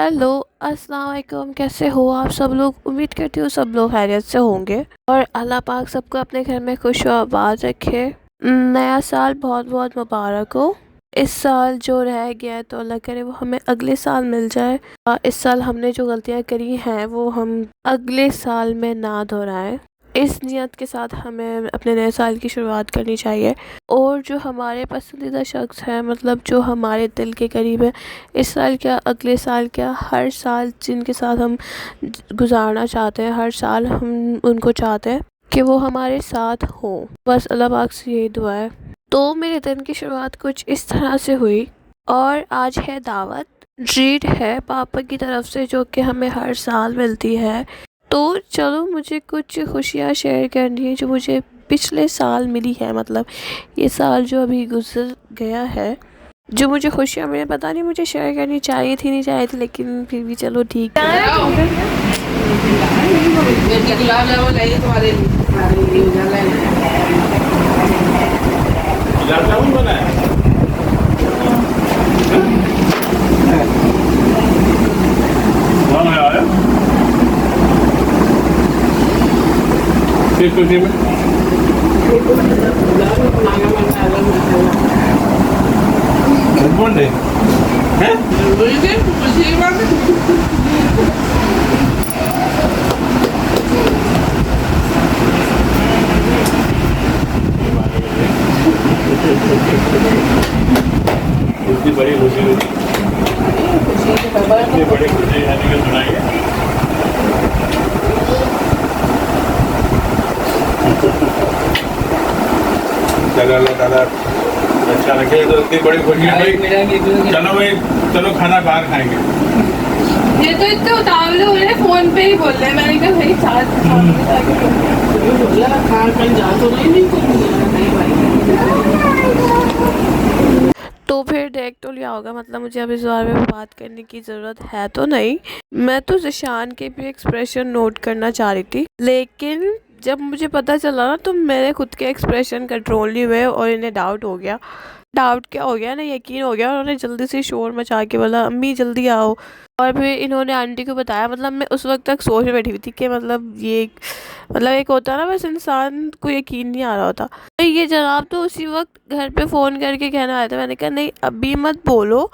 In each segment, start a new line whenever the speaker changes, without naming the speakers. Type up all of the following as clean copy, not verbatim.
Hello, अस्सलाम वालेकुम। कैसे हो आप सब लोग? उम्मीद करती हूँ सब लोग खैरियत से होंगे और अल्लाह पाक सबको अपने घर में खुश और आबाद रखे। नया साल बहुत बहुत मुबारक हो। इस साल जो रह गया है तो अल्लाह करे वो हमें अगले साल मिल जाए। इस साल हमने जो गलतियाँ करी हैं वो हम अगले साल में ना दोहराएं। इस नियत के साथ हमें अपने नए साल की शुरुआत करनी चाहिए। और जो हमारे पसंदीदा शख्स हैं, मतलब जो हमारे दिल के करीब है, इस साल क्या अगले साल क्या हर साल जिनके साथ हम गुजारना चाहते हैं, हर साल हम उनको चाहते हैं कि वो हमारे साथ हो। बस अल्लाह पाक से यही दुआ है। तो मेरे दिन की शुरुआत कुछ इस तरह से हुई और आज है दावत। ट्रीट है पापा की तरफ से जो कि हमें हर साल मिलती है। तो चलो मुझे कुछ खुशियाँ शेयर करनी है जो मुझे पिछले साल मिली है, मतलब ये साल जो अभी गुजर गया है, जो मुझे खुशियाँ मुझे पता नहीं मुझे शेयर करनी चाहिए थी नहीं चाहिए थी, लेकिन फिर भी चलो ठीक है।
गुलाब जामुन लाइए तुम्हारे लिए गुलाब जामुन बना है। किस खुशी में? बर्थडे हैं? खुशी की बात है। इतनी बड़ी खुशी हुई, इतनी बड़ी खुशी यानी कि सुनाइए। चलो अल्लाह ताला अच्छा रखे। तो इतनी बड़ी खुशी है भाई। चलो भाई, चलो खाना बाहर खाएंगे।
ये तो इतने उतावले हो रहे हैं, फोन पे ही बोल रहे हैं। मैंने कहा भाई साथ कहीं जा तो नहीं
तो फिर देख तो लिया होगा, मतलब मुझे अब इस बारे में बात करने की ज़रूरत है तो नहीं। मैं तो ज़िशान के भी एक्सप्रेशन नोट करना चाह रही थी, लेकिन जब मुझे पता चला ना तो मेरे खुद के एक्सप्रेशन कंट्रोल नहीं हुए और इन्हें डाउट हो गया। डाउट क्या हो गया ना, यकीन हो गया। उन्होंने जल्दी से शोर मचा के बोला अम्मी जल्दी आओ। और फिर इन्होंने आंटी को बताया। मतलब मैं उस वक्त तक सोच में बैठी हुई थी कि मतलब ये मतलब एक होता है ना, बस इंसान को यकीन नहीं आ रहा होता। तो ये जनाब तो उसी वक्त घर पे फ़ोन करके कहना आया था। मैंने कहा नहीं अभी मत बोलो,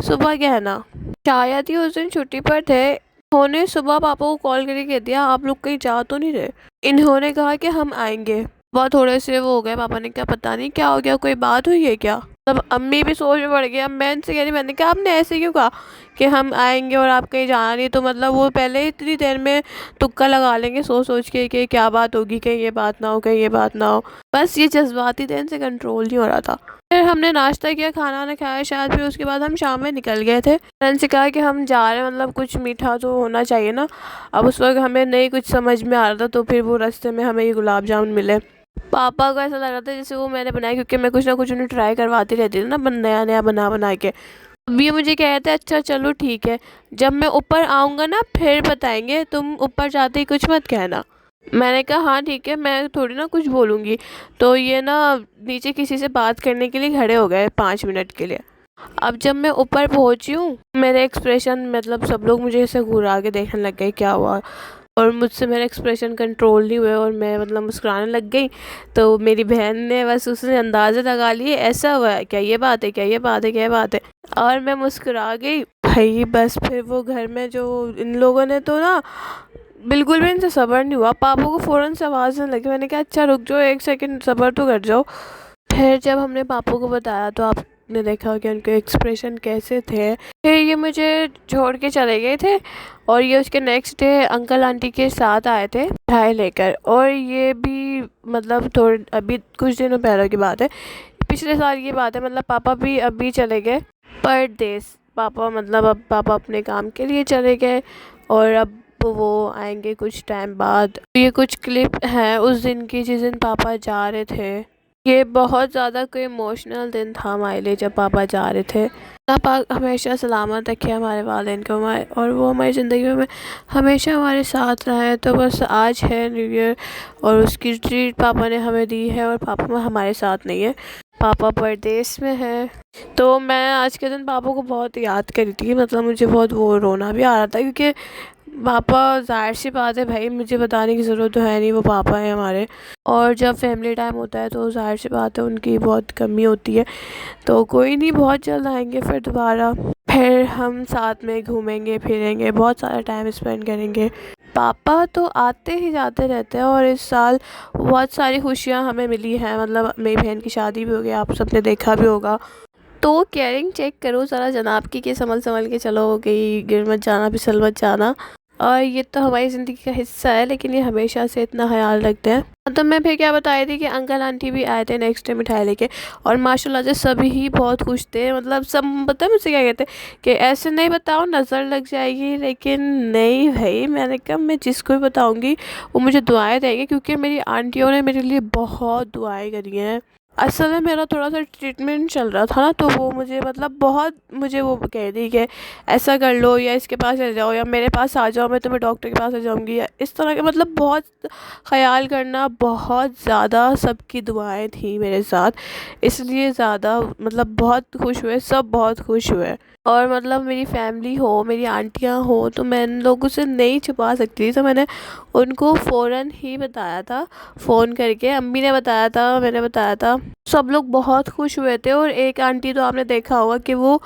सुबह कहना। शायद ही उस दिन छुट्टी पर थे। उन्होंने सुबह पापा को कॉल करके कह दिया आप लोग कहीं जा तो नहीं रहे। इन्होंने कहा कि हम आएंगे। बहुत थोड़े से वो हो गए। पापा ने कहा पता नहीं क्या हो गया, कोई बात हुई है क्या? तब अम्मी भी सोच में पड़ गई। अब मैं इनसे कह रही, मैंने कहा आपने ऐसे क्यों कहा कि हम आएंगे और आप कहीं जाना नहीं? तो मतलब वो पहले ही इतनी देर में तुक्का लगा लेंगे सोच सोच के कि क्या बात होगी, कहीं ये बात ना हो, कहीं ये बात ना हो। बस ये जज्बाती थे, इनसे कंट्रोल नहीं हो रहा था। फिर हमने नाश्ता किया, खाना वाना खाया शायद। फिर उसके बाद हम शाम में निकल गए थे। फ्रेंड से कहा कि हम जा रहे हैं, मतलब कुछ मीठा तो होना चाहिए ना। अब उस वक्त हमें नहीं कुछ समझ में आ रहा था, तो फिर वो रास्ते में हमें ये गुलाब जामुन मिले। पापा को ऐसा लग रहा था जैसे वो मैंने बनाया, क्योंकि मैं कुछ ना कुछ उन्हें ट्राई करवाती रहती थी ना, नया नया बना बना के। अब ये मुझे कह रहे थे अच्छा चलो ठीक है, जब मैं ऊपर आऊँगा ना फिर बताएंगे, तुम ऊपर जाते ही कुछ मत कहना। मैंने कहा हाँ ठीक है, मैं थोड़ी ना कुछ बोलूँगी। तो ये ना नीचे किसी से बात करने के लिए खड़े हो गए 5 मिनट के लिए। अब जब मैं ऊपर पहुँची हूँ, मेरे एक्सप्रेशन मतलब सब लोग मुझे ऐसे घुरा के देखने लग गए क्या हुआ, और मुझसे मेरे एक्सप्रेशन कंट्रोल नहीं हुए और मैं मतलब मुस्कुराने लग गई। तो मेरी बहन ने बस उसने अंदाज़ा लगा लिए ऐसा हुआ है क्या, ये बात है क्या, ये बात है क्या, ये बात है। और मैं मुस्कुरा गई भाई। बस फिर वो घर में जो इन लोगों ने तो ना बिल्कुल भी इनसे सब्र नहीं हुआ। पापा को फ़ौरन से आवाज़ देने लगी। मैंने कहा अच्छा रुक जाओ, एक सेकंड सब्र तो कर जाओ। फिर जब हमने पापा को बताया तो आपने देखा कि उनके एक्सप्रेशन कैसे थे। फिर ये मुझे छोड़ के चले गए थे और ये उसके नेक्स्ट डे अंकल आंटी के साथ आए थे मिठाई लेकर। और ये भी मतलब थोड़े अभी कुछ दिनों पहले की बात है, पिछले साल की बात है। मतलब पापा भी अभी चले गए परदेस। पापा मतलब अब पापा अपने काम के लिए चले गए और अब वो आएंगे कुछ टाइम बाद। ये कुछ क्लिप हैं उस दिन की जिस दिन पापा जा रहे थे। ये बहुत ज़्यादा कोई इमोशनल दिन था हमारे लिए जब पापा जा रहे थे। अल्लाह पाक हमेशा सलामत रखे हमारे वालिदैन को, हमारे और वो हमारी ज़िंदगी में हमेशा हमारे साथ रहे। तो बस आज है न्यू ईयर और उसकी ट्रीट पापा ने हमें दी है और पापा हमारे साथ नहीं है। पापा परदेश में है। तो मैं आज के दिन पापा को बहुत याद करी थी, मतलब मुझे बहुत वो रोना भी आ रहा था, क्योंकि पापा ज़ाहिर सी बात है भाई, मुझे बताने की ज़रूरत तो है नहीं, वो पापा हैं हमारे। और जब फैमिली टाइम होता है तो ज़ाहिर सी बात है उनकी बहुत कमी होती है। तो कोई नहीं, बहुत जल्द आएंगे फिर दोबारा, फिर हम साथ में घूमेंगे फिरेंगे, बहुत सारा टाइम स्पेंड करेंगे। पापा तो आते ही जाते रहते हैं और इस साल बहुत सारी खुशियाँ हमें मिली हैं, मतलब मेरी बहन की शादी भी हो गई, आप सबने देखा भी होगा। तो केयरिंग चेक करो ज़रा जनाब की, कि संभल संभल के चलो, कहीं गिर मत जाना, फिसल मत जाना। और ये तो हमारी ज़िंदगी का हिस्सा है, लेकिन ये हमेशा से इतना ख्याल रखते हैं। तो मैं फिर क्या बता रही थी कि अंकल आंटी भी आए थे नेक्स्ट डे मिठाई लेके, और माशाल्लाह से सभी ही बहुत खुश थे। मतलब सब पता है मुझसे क्या कहते कि ऐसे नहीं बताओ नज़र लग जाएगी, लेकिन नहीं भाई, मैंने कहा मैं जिसको भी बताऊँगी वो मुझे दुआएं देंगे, क्योंकि मेरी आंटियों ने मेरे लिए बहुत दुआएं करी हैं। असल में मेरा थोड़ा सा ट्रीटमेंट चल रहा था ना, तो वो मुझे मतलब बहुत मुझे वो कह दी कि ऐसा कर लो, या इसके पास चले जाओ, या मेरे पास आ जाओ, मैं तुम्हें डॉक्टर के पास ले जाऊंगी, या इस तरह के मतलब बहुत ख्याल करना, बहुत ज़्यादा सबकी दुआएं थी मेरे साथ, इसलिए ज़्यादा मतलब बहुत खुश हुए, सब बहुत खुश हुए। और मतलब मेरी फैमिली हो, मेरी आंटियाँ हो, तो मैं इन लोगों से नहीं छुपा सकती थी, तो मैंने उनको फ़ौरन ही बताया था, फ़ोन करके। अम्मी ने बताया था, मैंने बताया था, सब लोग बहुत खुश हुए थे। और एक आंटी तो आपने देखा होगा कि वो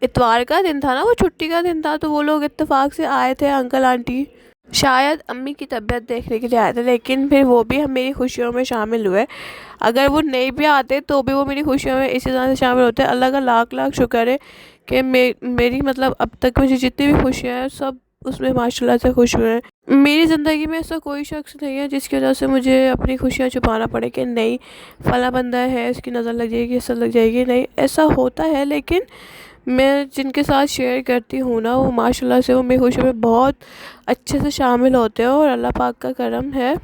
इतवार का दिन था ना, वो छुट्टी का दिन था, तो वो लोग इत्तेफाक से आए थे, अंकल आंटी शायद अम्मी की तबीयत देखने के लिए आए थे, लेकिन फिर वो भी हम मेरी खुशियों में शामिल हुए। अगर वो नहीं भी आते तो भी वो मेरी खुशियों में इसी तरह से शामिल होते। अल्लाह का लाख लाख शुक्र है कि मेरी मतलब अब तक मुझे जितनी भी खुशियाँ हैं सब उसमें माशाल्लाह से खुश हुए हैं। मेरी ज़िंदगी में ऐसा कोई शख्स नहीं है जिसकी वजह से मुझे अपनी खुशियाँ छुपाना पड़े कि नहीं फला बंदा है, इसकी नज़र लग जाएगी, इससे लग जाएगी। नहीं, ऐसा होता है, लेकिन मैं जिनके साथ शेयर करती हूँ ना, वो माशाल्लाह से वो मेरी खुशियों में बहुत अच्छे से शामिल होते हैं। और अल्लाह पाक का करम है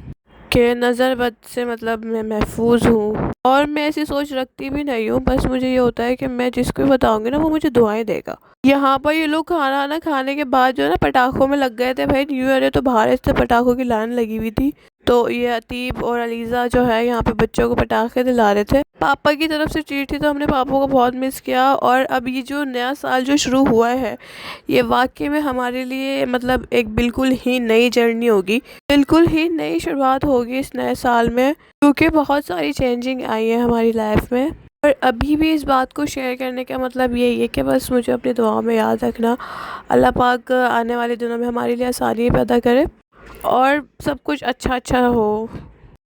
कि नज़र बद से मतलब मैं महफूज हूँ। और मैं ऐसी सोच रखती भी नहीं हूँ, बस मुझे ये होता है कि मैं जिसको भी बताऊँगी ना वो मुझे दुआएं देगा। यहाँ पर ये लोग खाना ना खाने के बाद जो है ना पटाखों में लग गए थे भाई। न्यू ईयर है तो बाहर ऐसे पटाखों की लाइन लगी हुई थी, तो ये अतीब और अलीज़ा जो है यहाँ पे बच्चों को पटाखे दिला रहे थे। पापा की तरफ से ट्रीट थी, तो हमने पापा को बहुत मिस किया। और अब ये जो नया साल जो शुरू हुआ है, ये वाकई में हमारे लिए मतलब एक बिल्कुल ही नई जर्नी होगी, बिल्कुल ही नई शुरुआत होगी इस नए साल में, क्योंकि बहुत सारी चेंजिंग आई है हमारी लाइफ में। और अभी भी इस बात को शेयर करने का मतलब यही है कि बस मुझे अपनी दुआओं में याद रखना। अल्लाह पाक आने वाले दिनों में हमारे लिए आसानी पैदा करे और सब कुछ अच्छा अच्छा हो।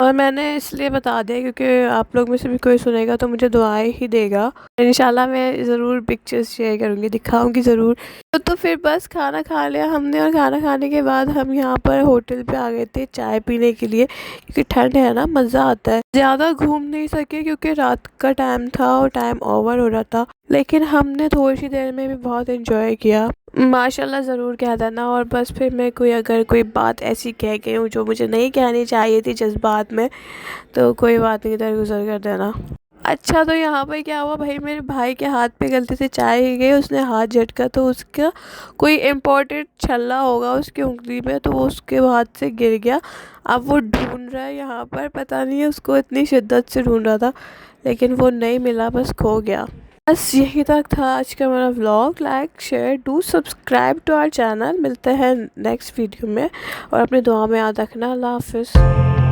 और मैंने इसलिए बता दिया क्योंकि आप लोग में से भी कोई सुनेगा तो मुझे दुआएं ही देगा। इंशाल्लाह मैं ज़रूर पिक्चर्स शेयर करूँगी, दिखाऊंगी ज़रूर। तो फिर बस खाना खा लिया हमने, और खाना खाने के बाद हम यहाँ पर होटल पे आ गए थे चाय पीने के लिए, क्योंकि ठंड है ना, मज़ा आता है। ज़्यादा घूम नहीं सके क्योंकि रात का टाइम था और टाइम ओवर हो रहा था, लेकिन हमने थोड़ी सी देर में भी बहुत इन्जॉय किया। माशाल्लाह ज़रूर कह देना। और बस फिर मैं अगर कोई बात ऐसी कह गई हूँ जो मुझे नहीं कहनी चाहिए थी जज्बात में, तो कोई बात नहीं, दरगुजर कर देना। अच्छा, तो यहाँ पर क्या हुआ भाई, मेरे भाई के हाथ पे गलती से चाय ही गई, उसने हाथ झटका, तो उसका कोई इम्पोर्टेंट छल्ला होगा उसकी उंगली में, तो वो उसके हाथ से गिर गया। अब वो ढूंढ रहा है यहाँ पर, पता नहीं है उसको इतनी शिद्दत से ढूंढ रहा था, लेकिन वो नहीं मिला, बस खो गया। बस यही तक था आज का मेरा vlog. Like share do subscribe to our channel. मिलते हैं नेक्स्ट वीडियो में, और अपनी दुआ में याद रखना। अल्लाह हाफिज़।